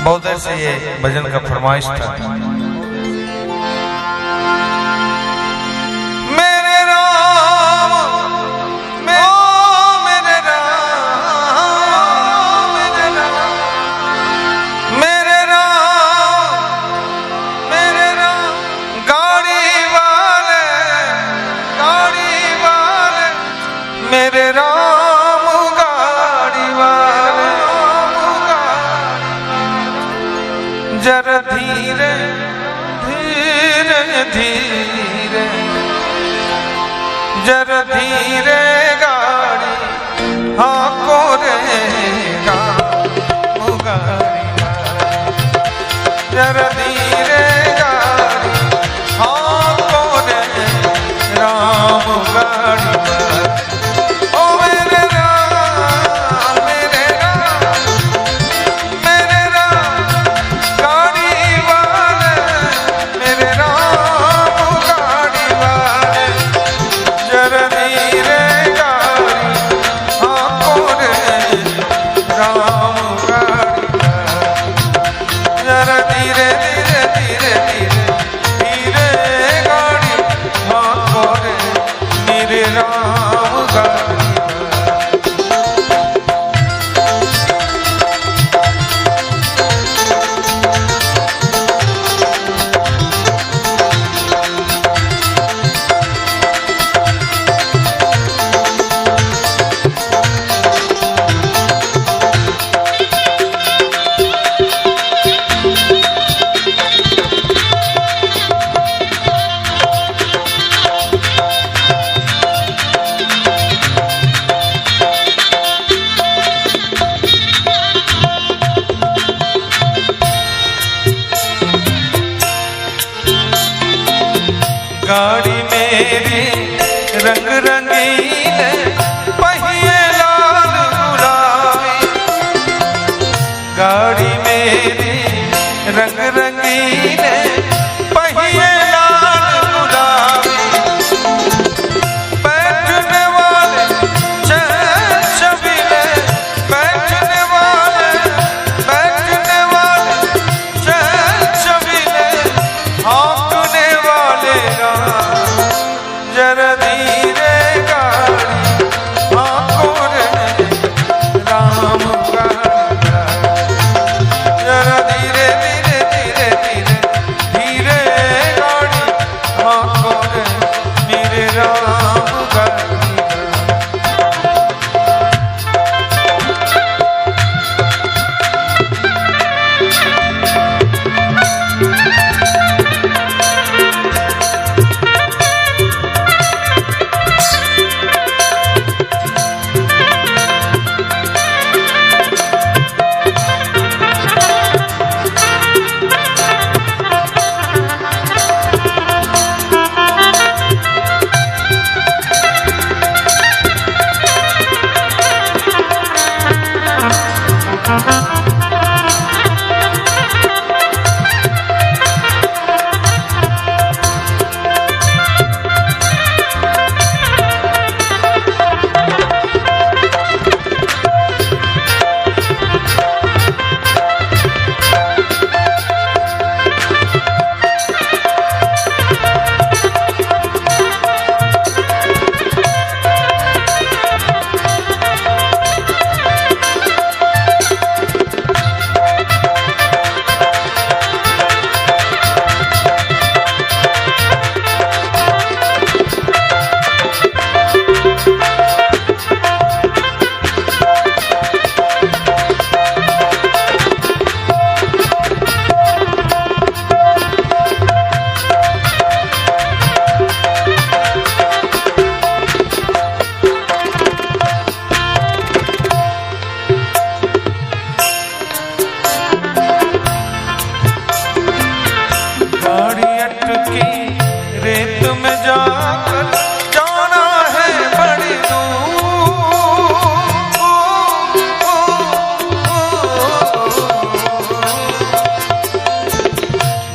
बहुत देर से ये भजन का फरमाइश था। मेरे राम मेरे राम मेरे राम मेरे राम गाड़ी वाले मेरे राम गाड़ी वाले जरा धीरे धीरे धीरे जरा धीरे गाड़ी हाँको रे राम गाड़ी जरा धीरे गाड़ी हाँको रे राम गाड़ी ओ मेरे राम मेरे राम मेरे राम गाड़ी वाले मेरे राम गाड़ी वाले जरा धीरे गाड़ी हाँको रे राम गाड़ी जरा धीरे धीरे धीरे धीरे धीरे गाड़ी हाँको रे मेरे राम गाड़ी गाड़ी मेरी रंग रंगीन पहिए लाल गुलाबी गाड़ी मेरी रंग रंगीन पहिए लाल गुलाबी बैठने वाले छबीले बैठने वाले छबीले हाँकने वाले जरा धीरे गाड़ी हाँको रे राम गाड़ी जरा धीरे धीरे धीरे धीरे धीरे गाड़ी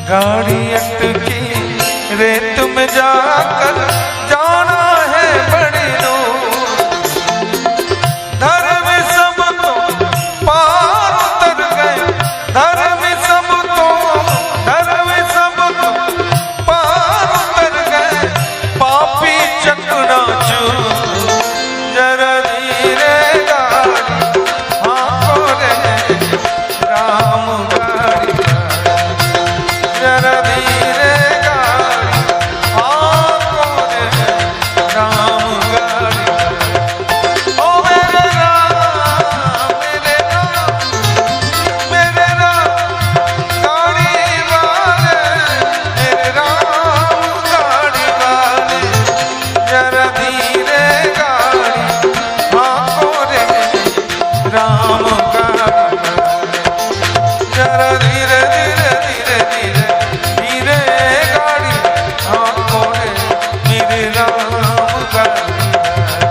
गाड़ी अटकी रेत में जाकर जाना है बड़ी दूर। धर्म सब तो पार उतर गए, धर्म सब तो पार उतर गए, पापी चकनाचूर। जरा धीरे गाड़ी हाँको रे राम गाड़ी, जरा धीरे गाड़ी हाँको रे राम गाड़ी। ओ मेरे राम मेरे राम मेरे राम गाड़ी वाले, मेरे राम गाड़ी वाले, जरा धीरे गाड़ी हाँको रे राम गाड़ी वाले, जरा धीरे धीरे धीरे धीरे धीरे गाड़ी हाँको रे मेरे राम गाड़ी वाले।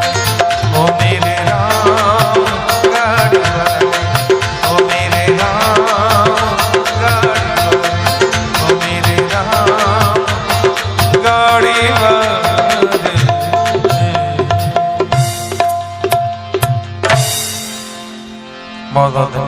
ओ मेरे राम गाड़ी वाले, ओ मेरे राम गाड़ी वाले, ओ मेरे राम गाड़ी वाले। बहुत बहुत